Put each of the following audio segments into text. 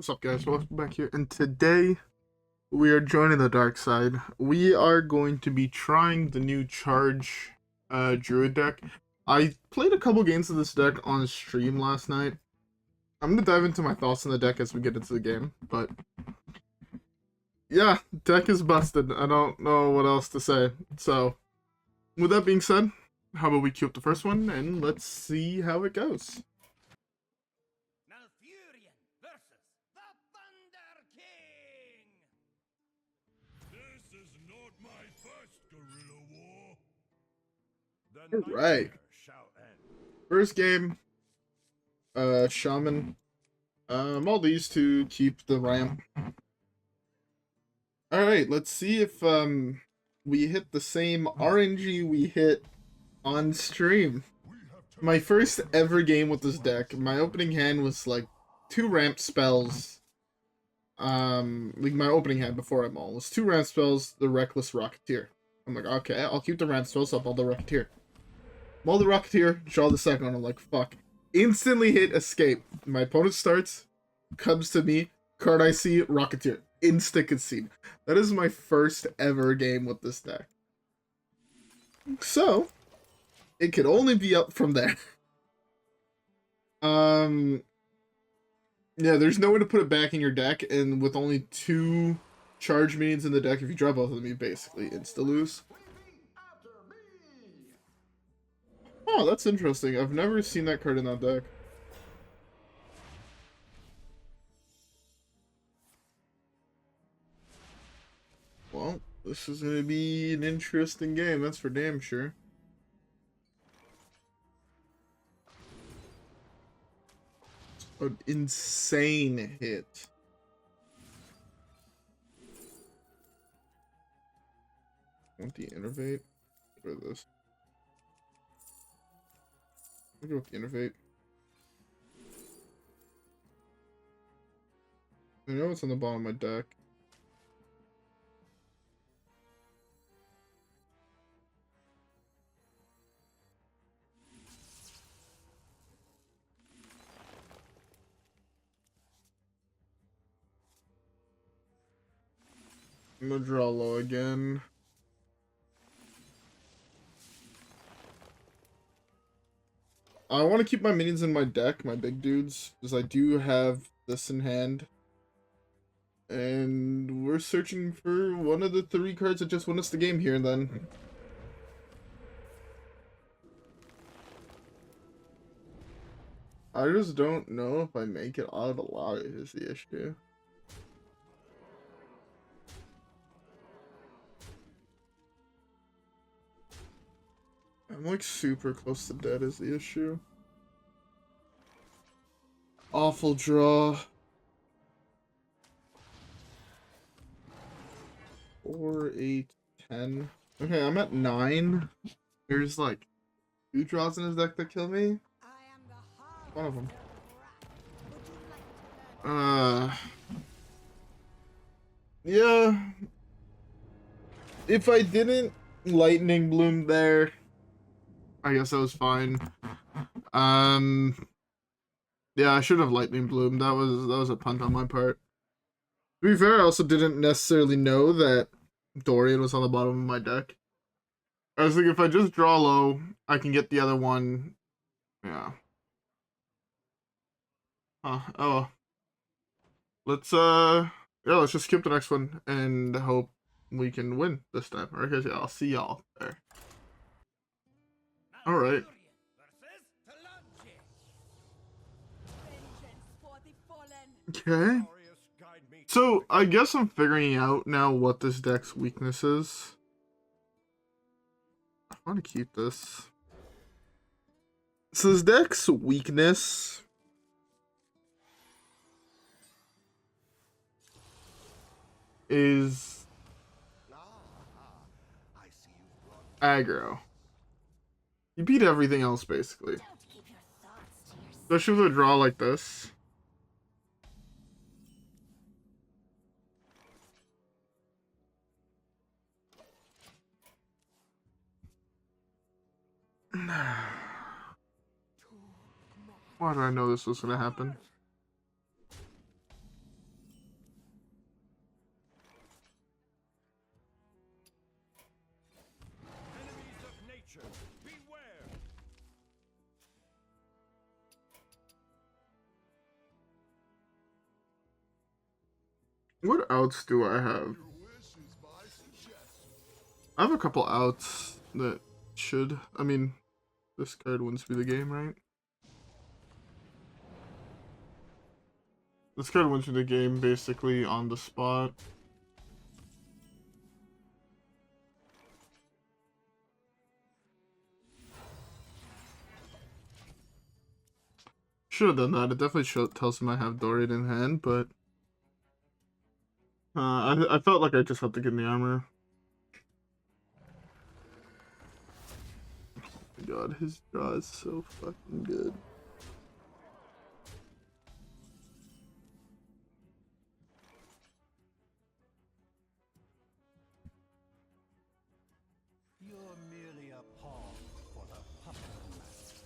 What's up, guys? Welcome back here, and today we are joining the dark side. We are going to be trying the new Charge Druid deck. I played a couple games of this deck on stream last night. I'm gonna dive into my thoughts on the deck as we get into the game, but yeah, deck is busted. I don't know what else to say. So, with that being said, how about we queue up the first one and let's see how it goes. Alright. First game, Shaman. All these to keep the ramp. Alright, let's see if we hit the same RNG we hit on stream. My first ever game with this deck, my opening hand was like 2 ramp spells. Like my opening hand before I maul was 2 ramp spells, the Reckless Rocketeer. I'm like, okay, I'll keep the ramp spells up, I'll the Rocketeer. Maul the Rocketeer, draw the second one, I'm like, fuck. Instantly hit escape. My opponent starts, comes to me, card I see, Rocketeer. Insta concede. That is my first ever game with this deck. So, it could only be up from there. Yeah, there's no way to put it back in your deck, and with only 2 charge minions in the deck, if you draw both of them, you basically insta-lose. Oh, that's interesting. I've never seen that card in that deck. Well, this is going to be an interesting game, that's for damn sure. An insane hit. I want the Innervate for this. I'll go with the Innervate. I know it's on the bottom of my deck. I'm gonna draw low again. I want to keep my minions in my deck, my big dudes, because I do have this in hand. And we're searching for one of the 3 cards that just won us the game here and then. I just don't know if I make it out alive is the issue. I'm like super close to dead is the issue. Awful draw. 4, 8, 10. Okay, I'm at 9. There's like 2 draws in his deck that kill me. One of them. Yeah. If I didn't Lightning Bloom there, I guess that was fine. Yeah, I should have Lightning Bloom. That was a punt on my part. To be fair, I also didn't necessarily know that Dorian was on the bottom of my deck. I was thinking if I just draw low, I can get the other one. Yeah. Oh. Yeah, let's just skip the next one and hope we can win this time. Alright, yeah, I'll see y'all there. Alright. Okay. So, I guess I'm figuring out now what this deck's weakness is. I want to keep this. So this deck's weakness is aggro. You beat everything else, basically. Especially with a draw like this. Why did I know this was gonna happen? What outs do I have? I have a couple outs that should... I mean, this card wins me the game, right? This card wins me the game basically on the spot. Should have done that. It definitely tells him I have Dorian in hand, but I felt like I just had to get in the armor. Oh my god, his draw is so fucking good. You're merely a pawn for the Puppetmaster.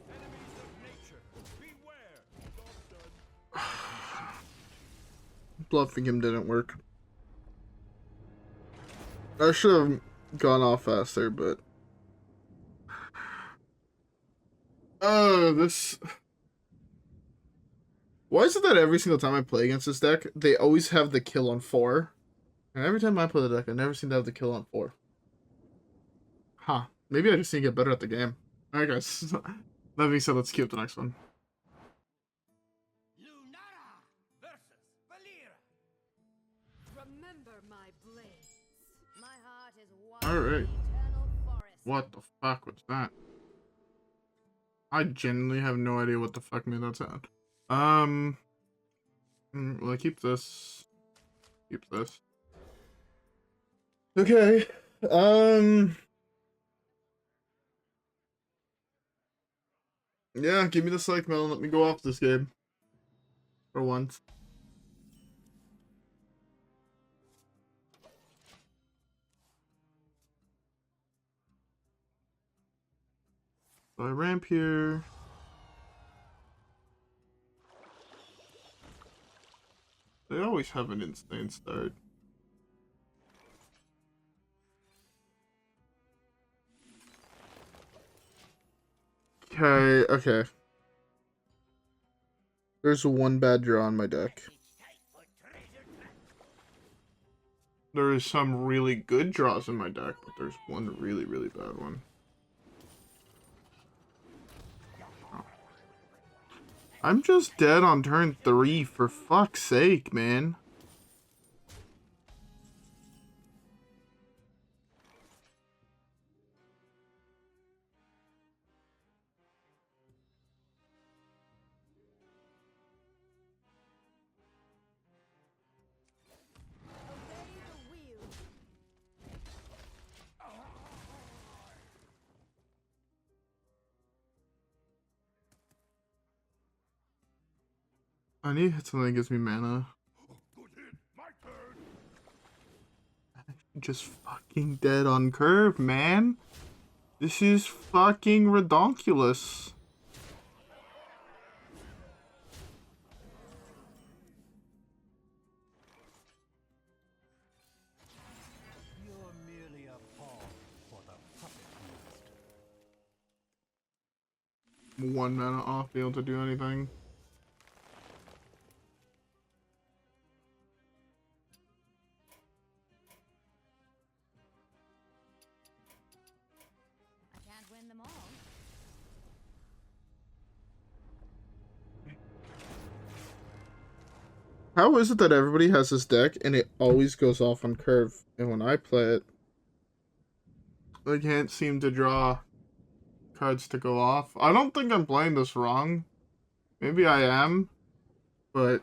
Enemies of nature, beware! Bluffing him didn't work. I should have gone off faster, but... this... Why is it that every single time I play against this deck, they always have the kill on 4? And every time I play the deck, I never seem to have the kill on 4. Huh. Maybe I just need to get better at the game. Alright guys, that being said, let's queue up the next one. Alright. What the fuck was that? I genuinely have no idea what the fuck made that sound. Will I keep this? Keep this. Okay. Yeah, give me the Psychmelon. Let me go off this game. For once. So I ramp here. They always have an insane start. Okay, okay. There's one bad draw on my deck. There is some really good draws in my deck, but there's one really, really bad one. I'm just dead on turn 3, for fuck's sake, man. I need to hit something that gives me mana. Just fucking dead on curve, man. This is fucking redonkulous. You're merely a pawn for the Puppetmaster. 1 mana off, be able to do anything. How is it that everybody has this deck and it always goes off on curve, and when I play it, I can't seem to draw cards to go off? I don't think I'm playing this wrong. Maybe I am, but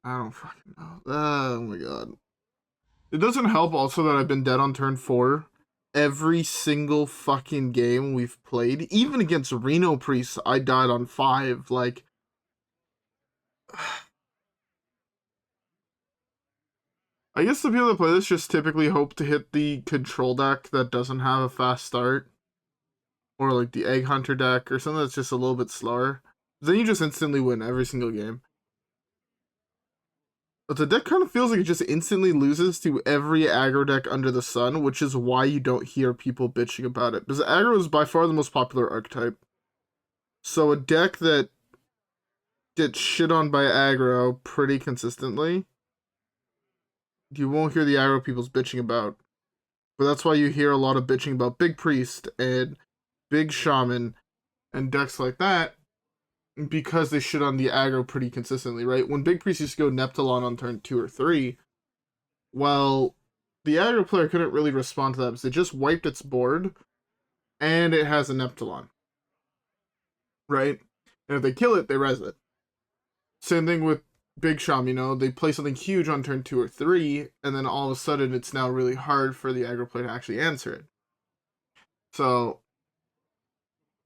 I don't fucking know. Oh my god. It doesn't help also that I've been dead on turn 4 every single fucking game we've played. Even against Reno Priest, I died on 5. Like, I guess the people that play this just typically hope to hit the control deck that doesn't have a fast start. Or like the Egg Hunter deck or something that's just a little bit slower. Then you just instantly win every single game. But the deck kind of feels like it just instantly loses to every aggro deck under the sun, which is why you don't hear people bitching about it. Because aggro is by far the most popular archetype. So a deck that gets shit on by aggro pretty consistently, you won't hear the aggro people's bitching about. But that's why you hear a lot of bitching about Big Priest and Big Shaman and decks like that, because they shit on the aggro pretty consistently, right? When Big Priest used to go Neptulon on turn 2 or 3, well, the aggro player couldn't really respond to that because it just wiped its board, and it has a Neptulon, right? And if they kill it, they res it. Same thing with Big Sham, you know, they play something huge on turn 2 or 3, and then all of a sudden it's now really hard for the aggro player to actually answer it. So,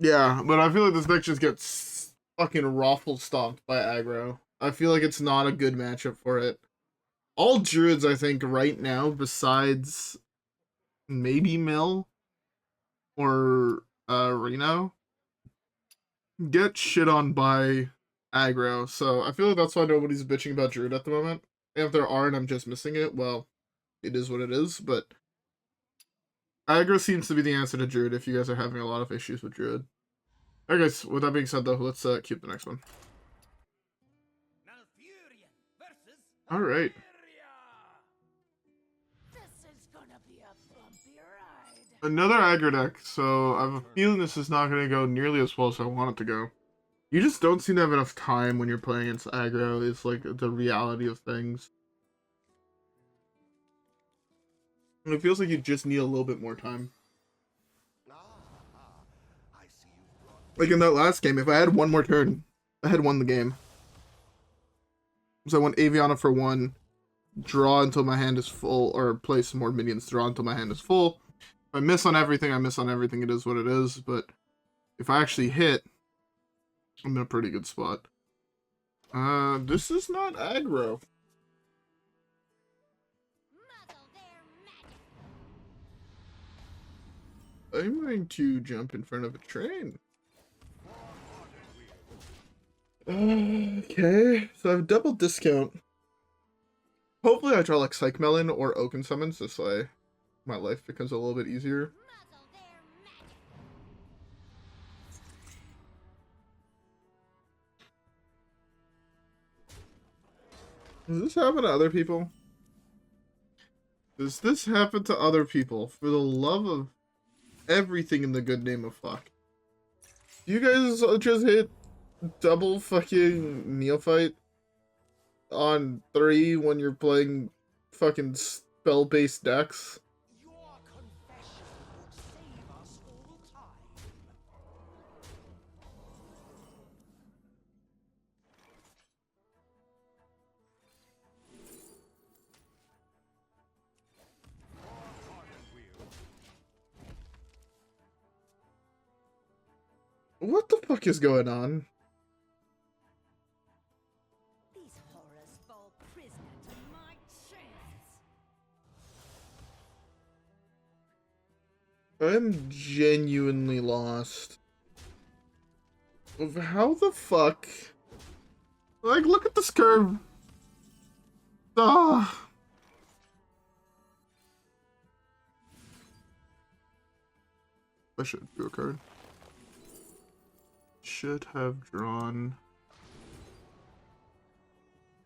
yeah, but I feel like this deck just gets fucking raffle stomped by aggro. I feel like it's not a good matchup for it. All Druids, I think, right now, besides maybe Mill or Reno, get shit on by aggro. So I feel like that's why nobody's bitching about Druid at the moment. And if there are and I'm just missing it, well, it is what it is. But aggro seems to be the answer to Druid if you guys are having a lot of issues with Druid. Alright guys, with that being said though, let's keep the next one. Alright. Another aggro deck, so I have a feeling this is not going to go nearly as well as I want it to go. You just don't seem to have enough time when you're playing against aggro, is like the reality of things. And it feels like you just need a little bit more time. Like in that last game, if I had one more turn, I had won the game. So I went Aviana for 1, draw until my hand is full, or play some more minions, draw until my hand is full. If I miss on everything, I miss on everything, it is what it is, but if I actually hit, I'm in a pretty good spot. This is not aggro. I'm going to jump in front of a train. Okay, so I have double discount. Hopefully I draw like Psychmelon or Oaken Summons, this way my life becomes a little bit easier. Does this happen to other people? Does this happen to other people? For the love of everything in the good name of fuck. Do you guys just hit double fucking Neophyte on 3 when you're playing fucking spell-based decks? Your confession would save us all time. What the fuck is going on? These horrors fall prisoner to my chance. I'm genuinely lost. Of how the fuck? Like, look at this curve. Ah. I should do a card. Should have drawn.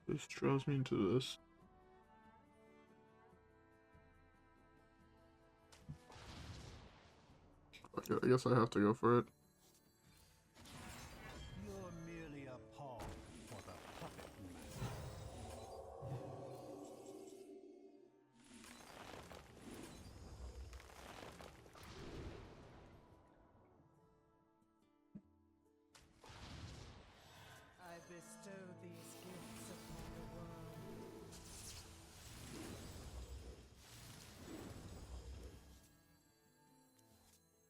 This draws me into this. Okay, I guess I have to go for it. You're merely a pawn for the Puppetmaster. I bestow these gifts upon the world.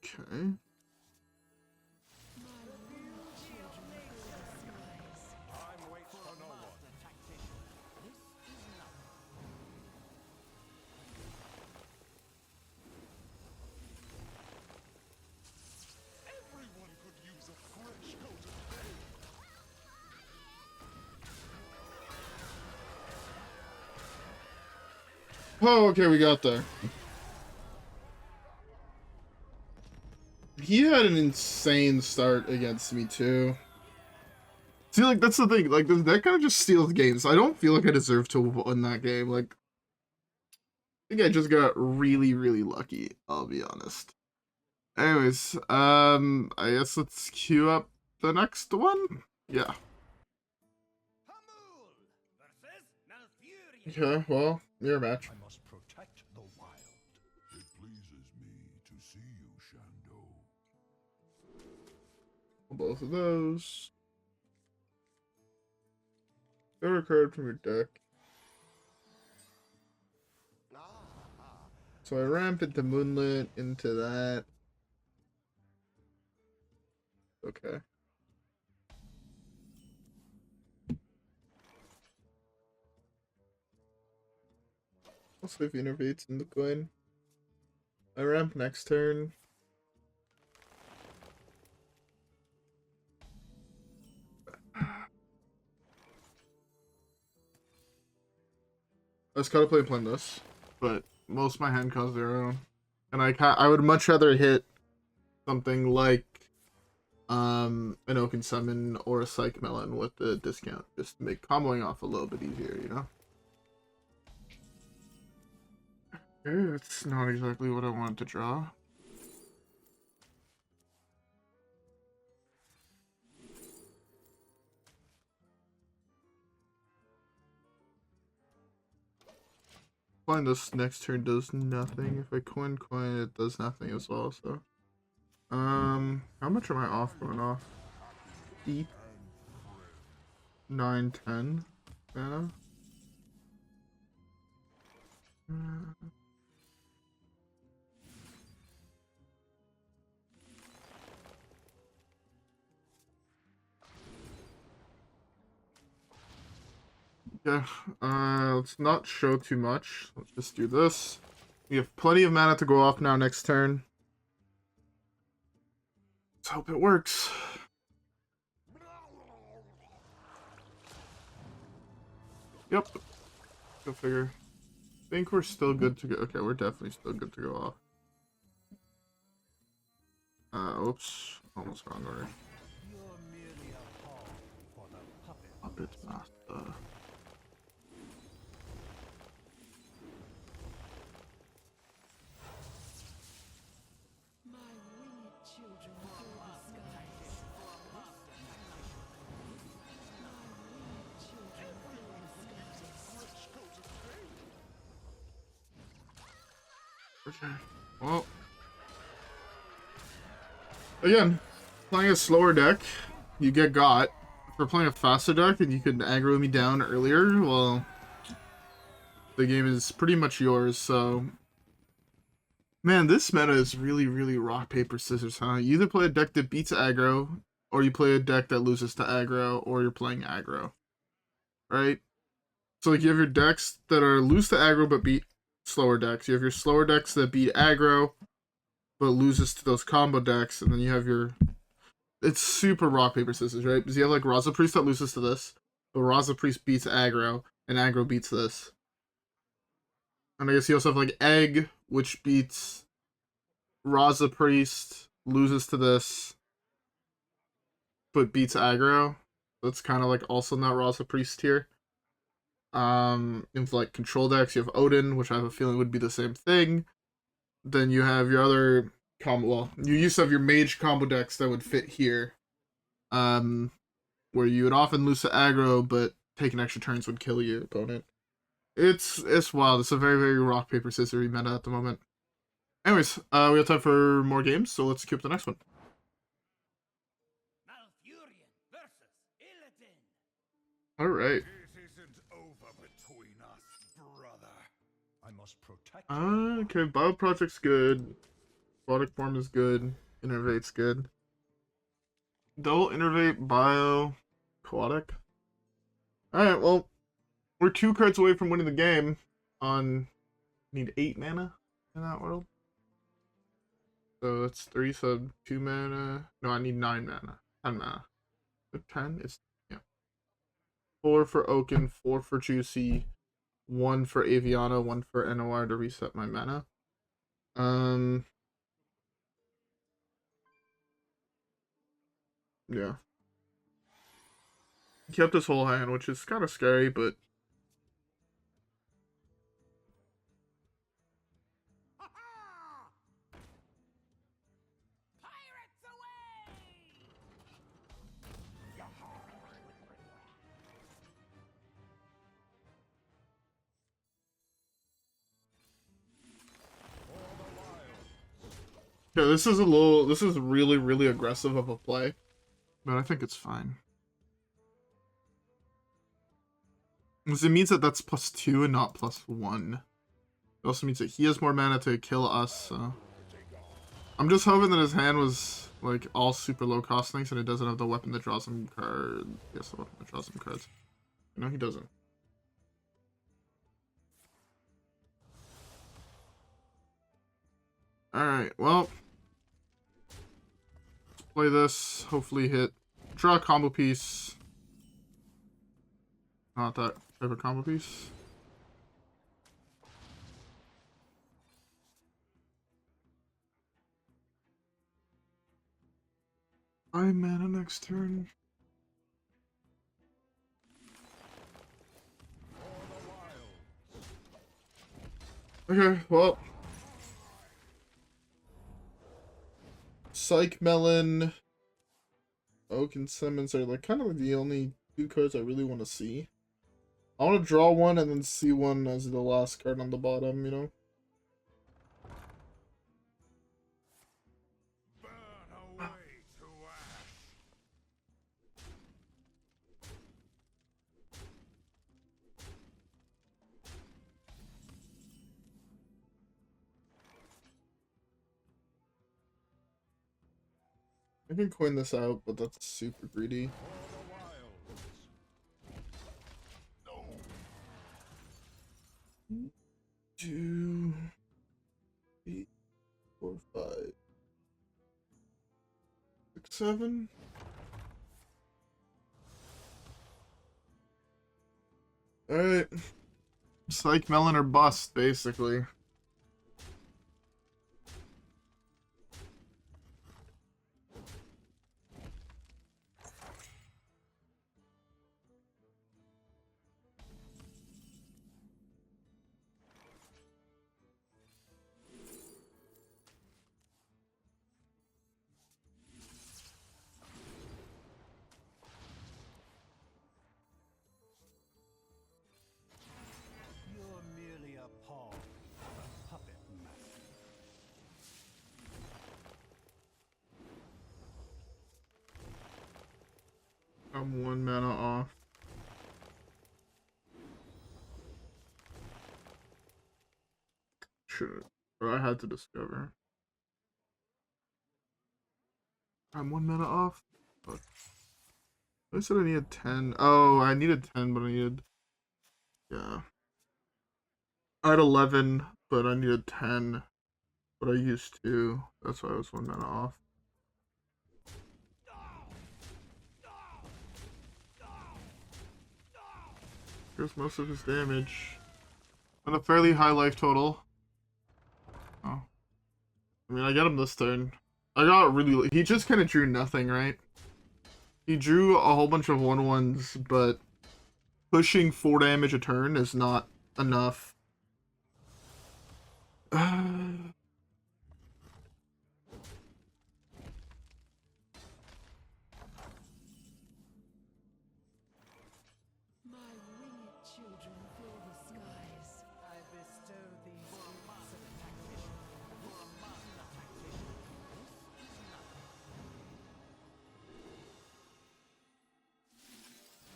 Okay. Oh, okay, we got there. He had an insane start against me, too. See, like, that's the thing. Like, that kind of just steals games. I don't feel like I deserve to win that game. Like, I think I just got really, really lucky, I'll be honest. Anyways, I guess let's queue up the next one. Yeah. Okay, well, mirror match. I must protect the wild. It pleases me to see you, Shando. Both of those. Throw a card from your deck. So I ramp into Moonlit, into that. Okay. I'll save Innervates in the coin. I ramp next turn. I was contemplating playing this, but most of my hand costs their own, and I would much rather hit something like an Oaken Summon or a Psychmelon with the discount, just to make comboing off a little bit easier, you know? It's not exactly what I wanted to draw. Playing this next turn does nothing. If I coin, it does nothing as well, so. How much am I off going off? 8, 9, 10 mana? Yeah, let's not show too much. Let's just do this. We have plenty of mana to go off now next turn. Let's hope it works. Yep. Go figure. I think we're still good to go. Okay, we're definitely still good to go off. Oops. Almost wrong order. You're merely a pawn for the puppet. Puppetmaster. My winged children fill the skies. My winged children fill the skies. Okay. Well. Again, playing a slower deck, you get got. If we're playing a faster deck and you could aggro me down earlier, well, the game is pretty much yours, so. Man, this meta is really, really rock, paper, scissors, huh? You either play a deck that beats aggro, or you play a deck that loses to aggro, or you're playing aggro. Right? So, like, you have your decks that are lose to aggro but beat slower decks. You have your slower decks that beat aggro, but loses to those combo decks, and then you have your... It's super rock, paper, scissors, right? Because you have, like, Raza Priest that loses to this, but Raza Priest beats aggro, and aggro beats this. And I guess you also have, like, Egg, which beats Raza Priest, loses to this, but beats aggro. That's kind of, like, also not Raza Priest tier. In, like, control decks, you have Odin, which I have a feeling would be the same thing. Then you have your other combo. Well, you used to have your mage combo decks that would fit here, where you would often lose to aggro, but taking extra turns would kill your opponent. It's wild. It's a very, very rock paper scissors meta at the moment. Anyways, we have time for more games, so let's keep the next one. Malfurion versus Illidan. All right. It isn't over between us, brother. I must protect. Okay, Bio Project's good. Aquatic Form is good. Innervate's good. Double Innervate, Bio, Aquatic. Alright, well, we're 2 cards away from winning the game on... Need 8 mana in that world. So that's 3, so 2 mana. No, I need 9 mana. 10 mana. 10 is... Yeah. 4 for Oaken, 4 for Juicy, one for Aviana, one for Eonar to reset my mana. Yeah. Kept his whole hand, which is kind of scary, but Pirates away! yeah, this is really, really aggressive of a play, but I think it's fine. Because it means that that's +2 and not +1. It also means that he has more mana to kill us, so... I'm just hoping that his hand was, like, all super low cost things and it doesn't have the weapon that draws him cards. Yes, the weapon that draws him cards. No, he doesn't. Alright, well... let's play this, hopefully hit. Draw a combo piece. Not that type of combo piece. I mana next turn. Okay, well. Psychmelon, Oaken Summons are like kind of the only two cards I really want to see. I want to draw one and then see one as the last card on the bottom, you know? Burn away to ash. I can coin this out, but that's super greedy. No. 2, 8, 4, 5, 6, 7. Alright. Psychmelon or bust, basically. You're merely a pawn of a puppet master. I'm 1 mana off. Should or I had to discover. I'm 1 mana off. But I said I needed 10. Oh, I needed 10, but I needed. Yeah. I had 11, but I needed 10. But I used 2. That's why I was 1 mana off. Here's most of his damage. On a fairly high life total. Oh. I mean, I got him this turn. I got really... He just kind of drew nothing, right? He drew a whole bunch of 1/1s, but pushing 4 damage a turn is not enough. My winged children fill the skies. I bestow these gifts of tactician.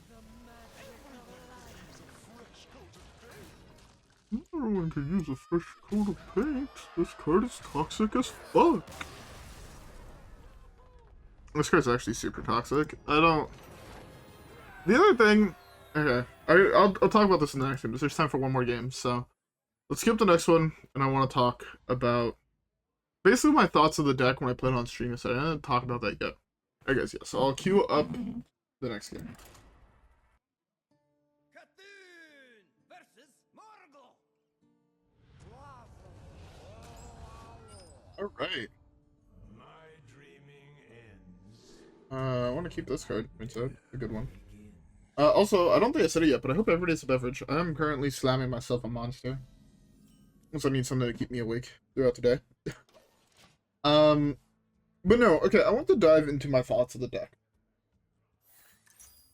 The magic of life. Everyone could use a fresh coat of paint. This card is toxic as fuck. This card's actually super toxic. I don't... The other thing... Okay. I'll talk about this in the next game, because there's time for one more game, so... Let's skip the next one, and I want to talk about... basically my thoughts of the deck when I play it on stream. So I didn't talk about that yet. I guess, yes. So I'll queue up the next game. Versus Alright. My dreaming ends. I want to keep this card. It's a good one. Also, I don't think I said it yet, but I hope every day's a beverage. I am currently slamming myself a monster. So I need something to keep me awake throughout the day. But no, okay, I want to dive into my thoughts of the deck.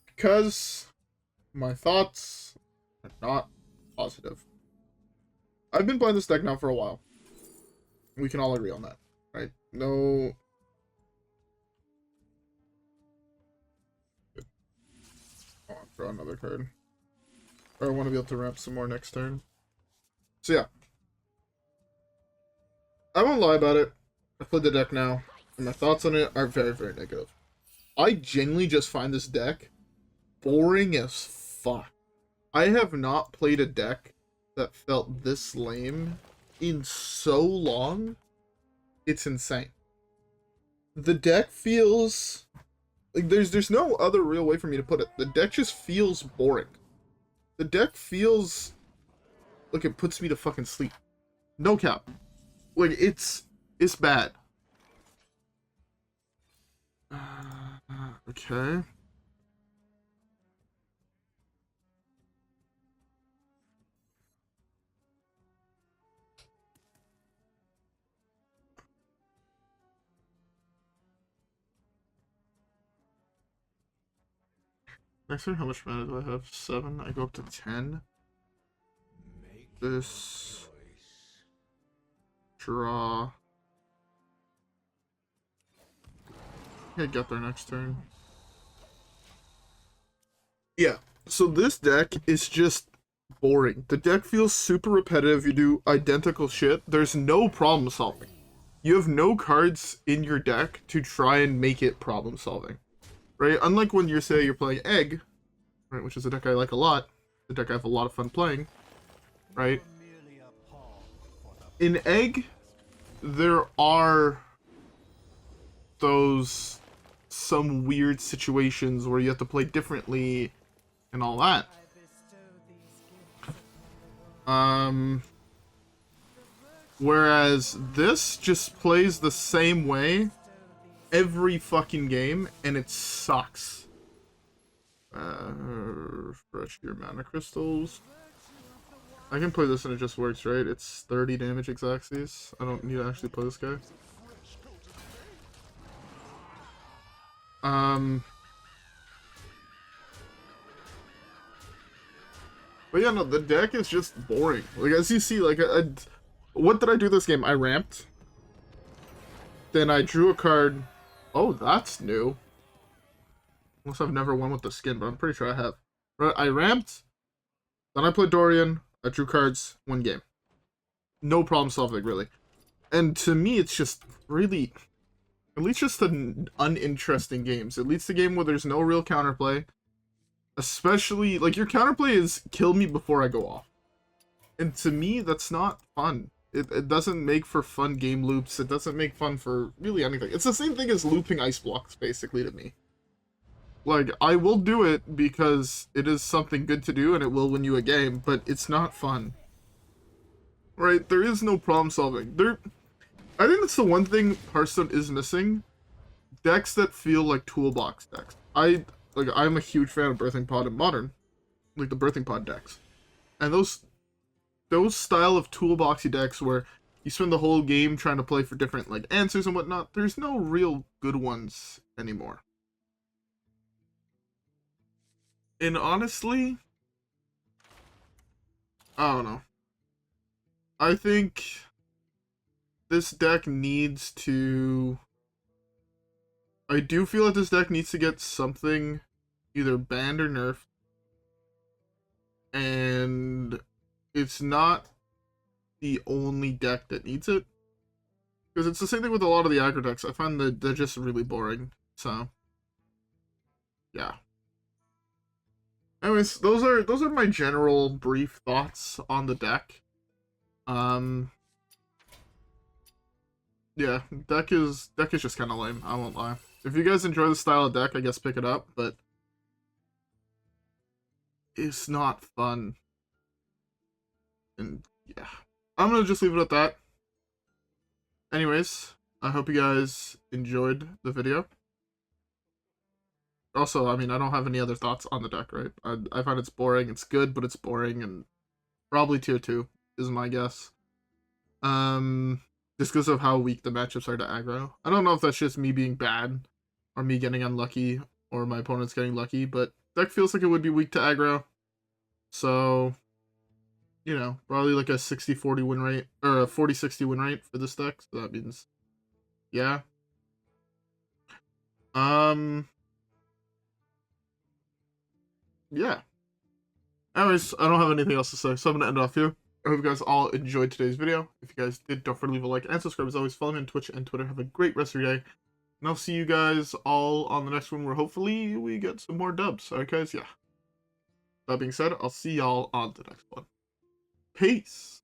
Because my thoughts are not positive. I've been playing this deck now for a while. We can all agree on that, right? No... I'll draw another card. Or I want to be able to ramp some more next turn. So yeah. I won't lie about it. I played the deck now, and my thoughts on it are very, very negative. I genuinely just find this deck boring as fuck. I have not played a deck that felt this lame in so long. It's insane. The deck feels... like, there's no other real way for me to put it. The deck just feels boring. The deck feels like it puts me to fucking sleep. No cap. Like, it's bad. Okay. Next turn, how much mana do I have? 7. I go up to 10. This. Draw. Okay, get there next turn. Yeah, so this deck is just boring. The deck feels super repetitive. You do identical shit. There's no problem solving. You have no cards in your deck to try and make it problem solving. Right? Unlike when you say you're playing Egg, right, which is a deck I like a lot, the deck I have a lot of fun playing, right? In Egg, there are those some weird situations where you have to play differently and all that. Whereas this just plays the same way every fucking game, and it sucks. Refresh your mana crystals. I can play this and it just works, right? It's 30 damage Xaxes. I don't need to actually play this guy. But yeah, no, the deck is just boring. Like, as you see, like, what did I do this game? I ramped. Then I drew a card. Oh, that's new. Unless I've never won with the skin, but I'm pretty sure I have. Right, I ramped. Then I played Dorian. I drew cards. 1 game. No problem solving, really. And to me, it's just really... It leads just to uninteresting games. It leads to a game where there's no real counterplay. Especially, like, your counterplay is kill me before I go off. And to me, that's not fun. It doesn't make for fun game loops. It doesn't make fun for really anything. It's the same thing as looping ice blocks, basically, to me. Like, I will do it because it is something good to do and it will win you a game, but it's not fun. Right? There is no problem solving. I think that's the one thing Hearthstone is missing. Decks that feel like toolbox decks. I'm a huge fan of Birthing Pod and Modern. Like the Birthing Pod decks. And those style of toolboxy decks where you spend the whole game trying to play for different like answers and whatnot, there's no real good ones anymore. And honestly, I don't know. I think this deck needs to... I do feel that this deck needs to get something either banned or nerfed. And it's not the only deck that needs it. Because it's the same thing with a lot of the aggro decks. I find that they're just really boring. So, yeah. Anyways, those are my general brief thoughts on the deck. Yeah, deck is just kind of lame. I won't lie. If you guys enjoy the style of deck, I guess pick it up, but it's not fun. And yeah, I'm gonna just leave it at that. anyways, I hope you guys enjoyed the video. Also, I mean, I don't have any other thoughts on the deck, right? I find it's boring. It's good, but it's boring, and probably tier 2 is my guess. Just because of how weak the matchups are to aggro. I don't know if that's just me being bad, or me getting unlucky, or my opponent's getting lucky, but deck feels like it would be weak to aggro. So, you know, probably like a 60-40 win rate, or a 40-60 win rate for this deck. So that means, yeah. Yeah. Anyways, I don't have anything else to say, so I'm gonna end off here. I hope you guys all enjoyed today's video. If you guys did, don't forget to leave a like and subscribe. As always, follow me on Twitch and Twitter. Have a great rest of your day. And I'll see you guys all on the next one, where hopefully we get some more dubs. Alright guys, yeah. That being said, I'll see y'all on the next one. Peace!